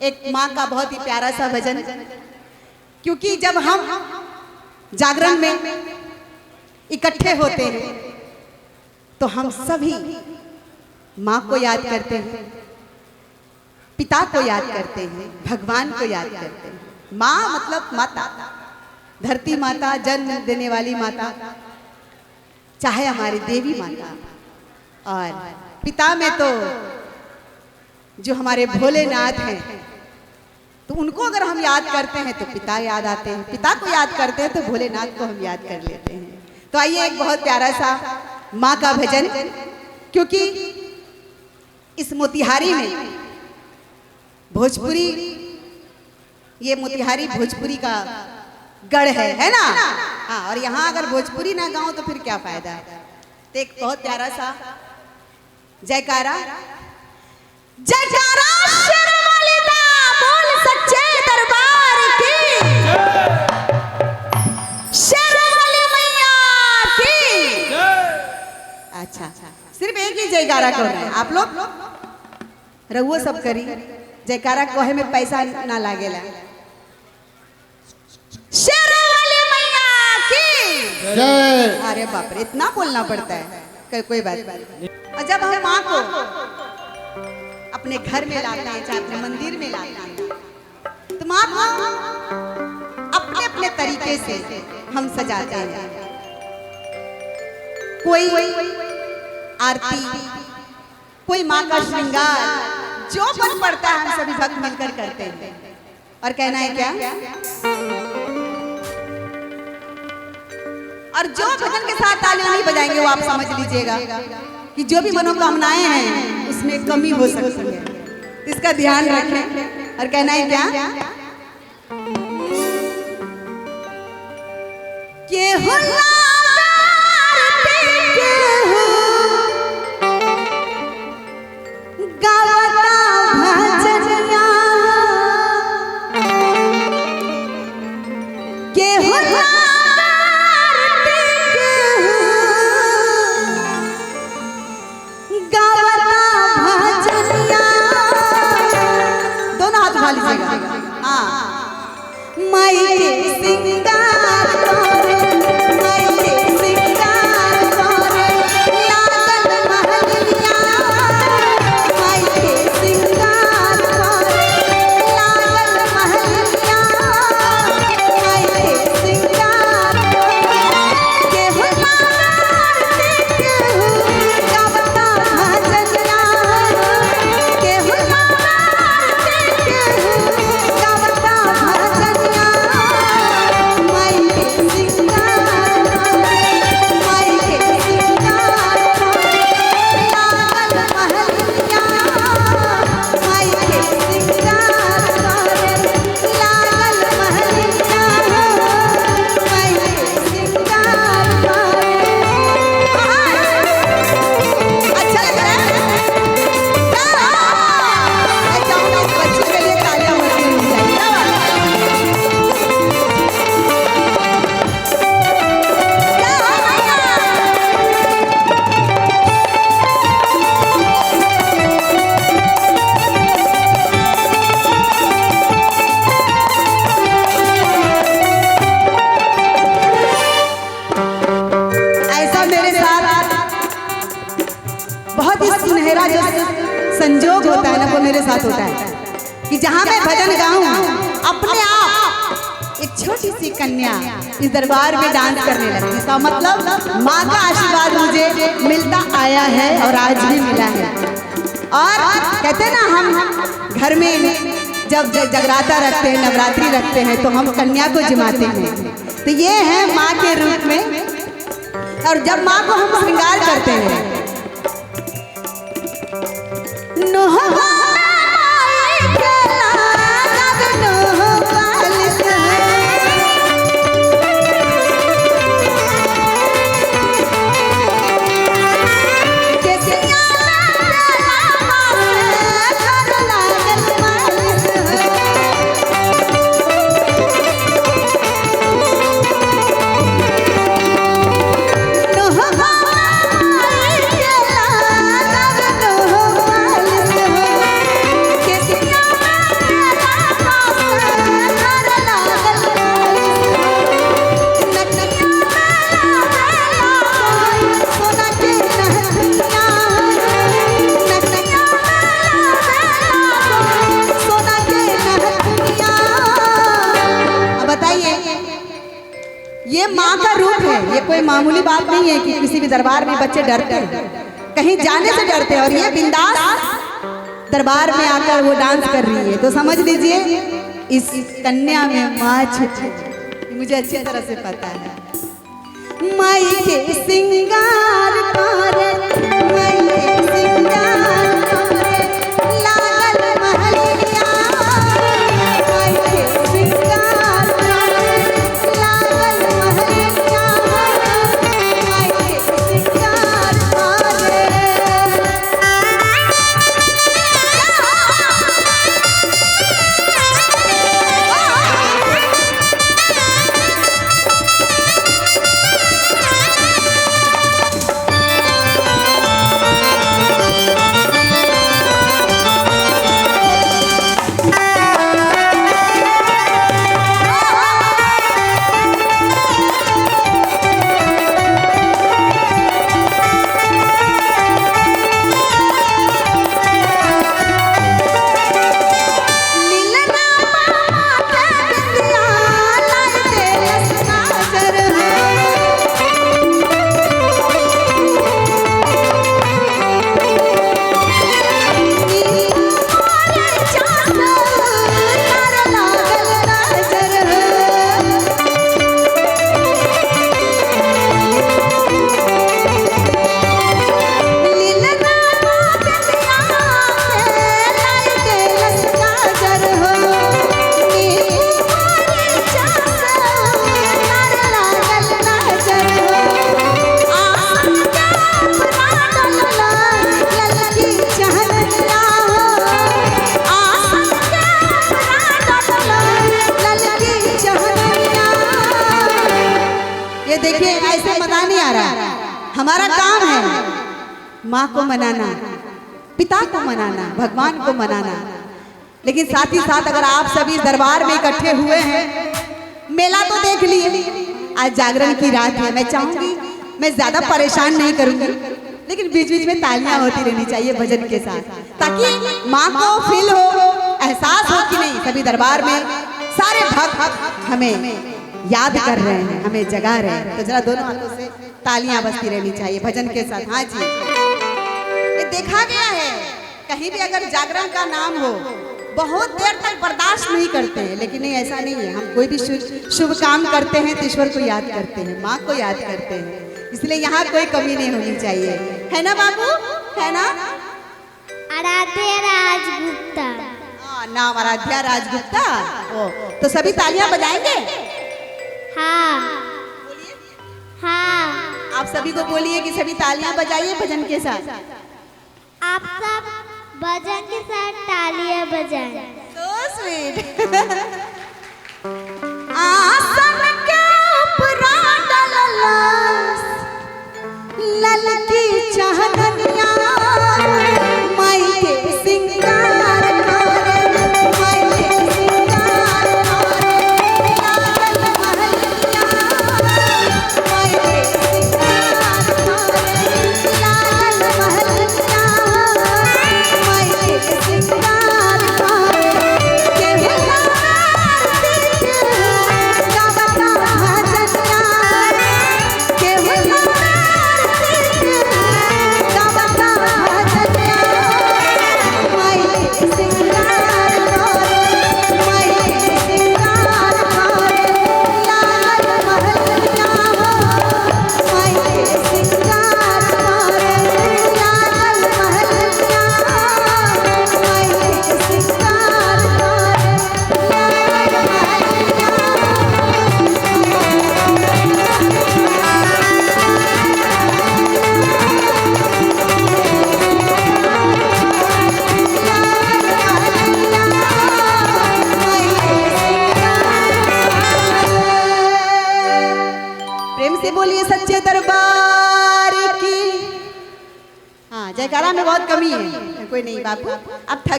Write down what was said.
एक माँ का बहुत ही प्यारा सा भजन, क्योंकि जब हम जागरण में इकट्ठे होते हैं तो हम सभी माँ को याद करते हैं, पिता को याद करते हैं, भगवान को याद करते हैं। माँ मतलब माता, धरती माता, जन्म देने वाली माता, चाहे हमारी देवी माता। और पिता में तो जो हमारे भोलेनाथ हैं, तो उनको अगर हम याद करते हैं तो पिता याद आते हैं, पिता को याद करते हैं तो भोलेनाथ को हम याद कर लेते हैं। तो आइए एक बहुत प्यारा सा माँ का भजन, क्योंकि इस मोतिहारी में भोजपुरी, ये मोतिहारी भोजपुरी का गढ़ है ना। हाँ, और यहाँ अगर भोजपुरी ना गाओ तो फिर क्या फायदा। तो एक बहुत प्यारा सा जयकारा, जयकारा शेरवाली दा, बोल सच्चे दरबार की, शेरवाली मैया की। अच्छा, सिर्फ एक ही जयकारा कर रहे हैं आप लोग, रहुओ सब करी। जयकारा कहे में पैसा ना लागेला। शेरवाली मैया की जय। अरे बाप रे, इतना बोलना पड़ता है, कोई बात नहीं। और जब हम माँ को अपने घर में लाते हैं, चाहे अपने मंदिर में लाते हैं, तो माँ को अपने अपने तरीके से हम सजाते हैं। कोई आरती, कोई माँ का श्रृंगार, जो बन पड़ता है हम सभी भक्त मिलकर करते हैं। और कहना है क्या, और जो भजन के साथ तालियां नहीं बजाएंगे वो आप समझ लीजिएगा कि जो भी मनोकामनाएं हैं उसमें कमी हो सकती है। इसका ध्यान रखें। और कहना है क्या, संजोग होता है ना, वो मेरे साथ होता है कि जहां मैं भजन गाऊं, अपने आप एक छोटी सी कन्या इस दरबार में डांस करने लगती। इसका मतलब माँ का आशीर्वाद मुझे मिलता आया है और आज भी मिला है। और कहते हैं ना, हम घर में जब जगराता रखते हैं, नवरात्रि रखते हैं, तो हम कन्या को जिमाते हैं। तो ये है माँ के रूप में। और जब माँ को हम श्रृंगार करते हैं, माँ का रूप है, ये कोई मामूली बात नहीं है कि किसी भी दरबार में बच्चे डरते हैं, कहीं जाने से डरते हैं, और ये बिंदास दरबार में आकर वो डांस कर रही है। तो समझ लीजिए इस कन्या में माँ छुपी, मुझे अच्छी तरह से पता है। माई के सिंगार करे, माई के सिंगार करे, लागल महलिया, माई के सिंगार करे, लागल महलिया, माई के सिंगार करे। ये देखिए ऐसे मजा नहीं आ रहा, हमारा काम है माँ को मनाना, पिता को मनाना, भगवान को मनाना। लेकिन साथ ही साथ अगर आप सभी दरबार में इकट्ठे हुए हैं, मेला तो देख लिए, आज जागरण की रात है। मैं चाहूंगी मैं ज्यादा परेशान नहीं करूंगी, लेकिन बीच बीच में तालियां होती रहनी चाहिए भजन के साथ, ताकि माँ को फील हो, एहसास हो कि नहीं सभी दरबार में सारे भक्त हमें याद कर रहे हैं, हमें जगा रहे हैं। तो जरा दोनों हाथों से तालियां बजती रहनी चाहिए भजन के साथ। हाँ जी, ये देखा गया है कहीं भी अगर जागरण का नाम हो बहुत देर तक बर्दाश्त नहीं करते हैं, लेकिन नहीं ऐसा नहीं है। हम कोई भी शुभ काम करते हैं तो ईश्वर को याद करते हैं, माँ को याद करते हैं, इसलिए यहाँ कोई कमी नहीं होनी चाहिए, है ना बाबू, है ना? आराध्या राजगुप्ता। हाँ, नाम आराध्या राजगुप्ता। ओ, तो सभी तालियां बजाएंगे? हाँ हाँ। आप सभी को बोलिए कि सभी तालियां बजाइए भजन के साथ। आप सब भजन के साथ तालियां बजाएं। So sweet। आसन के ऊपर डललस ललकी चाहनिया, माई के सिंगार करे, माई के सिंगार करे, लागल महलिया, माई के सिंगार करे, लागल महलिया, माई के सिंगार करे, केहू आरती गावता भजनिया, केहू आरती गावता भजनिया, माई के सिंगार करे, माई के सिंगार करे, लागल महलिया हो, माई के सिंगार करे, लागल महलिया, माई के सिंगार प्रेम से बोलिए सच्चे दरबार की। हाँ, जयकारा में बहुत कमी है, कोई नहीं बाबू, अब